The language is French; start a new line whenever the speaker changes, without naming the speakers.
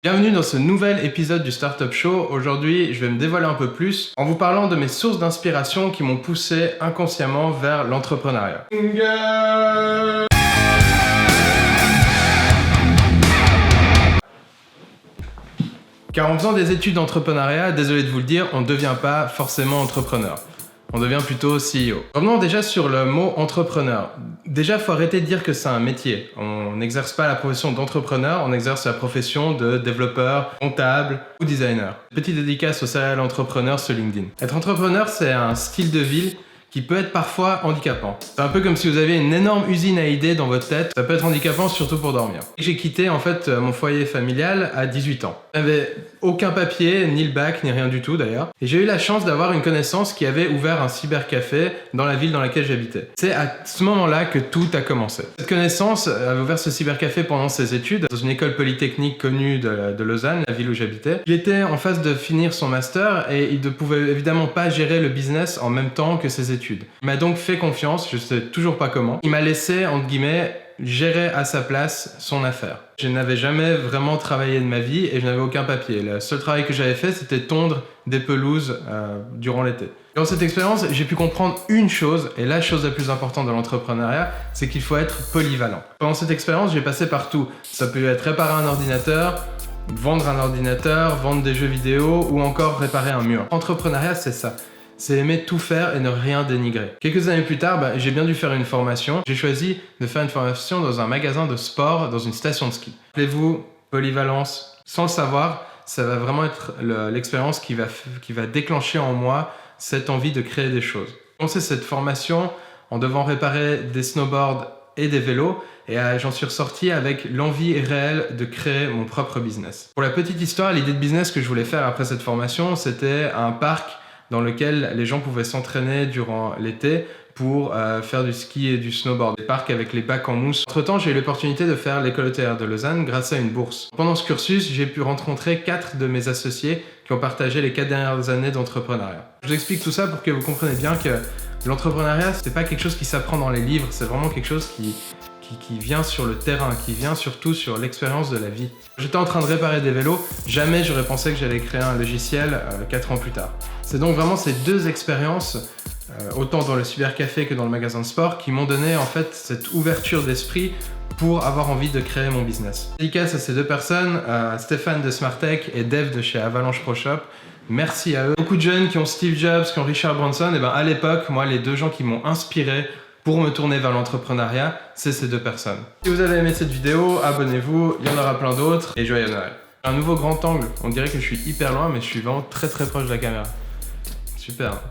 Bienvenue dans ce nouvel épisode du Startup Show. Aujourd'hui, je vais me dévoiler un peu plus en vous parlant de mes sources d'inspiration qui m'ont poussé inconsciemment vers l'entrepreneuriat. Car en faisant des études d'entrepreneuriat, désolé de vous le dire, on ne devient pas forcément entrepreneur. On devient plutôt CEO. Revenons déjà sur le mot entrepreneur. Déjà, faut arrêter de dire que c'est un métier. On n'exerce pas la profession d'entrepreneur, on exerce la profession de développeur, comptable ou designer. Petite dédicace au serial entrepreneur sur LinkedIn. Être entrepreneur, c'est un style de vie qui peut être parfois handicapant. C'est un peu comme si vous aviez une énorme usine à idées dans votre tête. Ça peut être handicapant, surtout pour dormir. J'ai quitté en fait mon foyer familial à 18 ans. Je n'avais aucun papier, ni le bac, ni rien du tout d'ailleurs. Et j'ai eu la chance d'avoir une connaissance qui avait ouvert un cybercafé dans la ville dans laquelle j'habitais. C'est à ce moment-là que tout a commencé. Cette connaissance avait ouvert ce cybercafé pendant ses études dans une école polytechnique connue de Lausanne, la ville où j'habitais. Il était en phase de finir son master et il ne pouvait évidemment pas gérer le business en même temps que ses études. Il m'a donc fait confiance, je sais toujours pas comment. Il m'a laissé, entre guillemets, gérer à sa place son affaire. Je n'avais jamais vraiment travaillé de ma vie et je n'avais aucun papier. Le seul travail que j'avais fait, c'était tondre des pelouses durant l'été. Dans cette expérience, j'ai pu comprendre une chose, et la chose la plus importante de l'entrepreneuriat, c'est qu'il faut être polyvalent. Pendant cette expérience, j'ai passé partout. Ça peut être réparer un ordinateur, vendre un ordinateur, vendre des jeux vidéo ou encore réparer un mur. L'entrepreneuriat, c'est ça. C'est aimer tout faire et ne rien dénigrer. Quelques années plus tard, j'ai bien dû faire une formation. J'ai choisi de faire une formation dans un magasin de sport, dans une station de ski. Rappelez-vous, polyvalence, sans le savoir, ça va vraiment être l'expérience qui va déclencher en moi cette envie de créer des choses. J'ai commencé cette formation en devant réparer des snowboards et des vélos et j'en suis ressorti avec l'envie réelle de créer mon propre business. Pour la petite histoire, l'idée de business que je voulais faire après cette formation, c'était un parc dans lequel les gens pouvaient s'entraîner durant l'été pour faire du ski et du snowboard. Des parcs avec les bacs en mousse. Entre-temps, j'ai eu l'opportunité de faire l'école hôtelière de Lausanne grâce à une bourse. Pendant ce cursus, j'ai pu rencontrer 4 de mes associés qui ont partagé les 4 dernières années d'entrepreneuriat. Je vous explique tout ça pour que vous compreniez bien que l'entrepreneuriat, c'est pas quelque chose qui s'apprend dans les livres, c'est vraiment quelque chose qui vient sur le terrain, qui vient surtout sur l'expérience de la vie. J'étais en train de réparer des vélos, jamais j'aurais pensé que j'allais créer un logiciel 4 ans plus tard. C'est donc vraiment ces deux expériences, autant dans le cybercafé que dans le magasin de sport, qui m'ont donné en fait cette ouverture d'esprit pour avoir envie de créer mon business. Dédicace à ces deux personnes, Stéphane de Smartech et Dev de chez Avalanche Pro Shop. Merci à eux. Beaucoup de jeunes qui ont Steve Jobs, qui ont Richard Branson, et à l'époque, moi, les deux gens qui m'ont inspiré pour me tourner vers l'entrepreneuriat, c'est ces deux personnes. Si vous avez aimé cette vidéo, abonnez-vous, il y en aura plein d'autres, et joyeux Noël. Un nouveau grand angle, on dirait que je suis hyper loin, mais je suis vraiment très proche de la caméra. Super.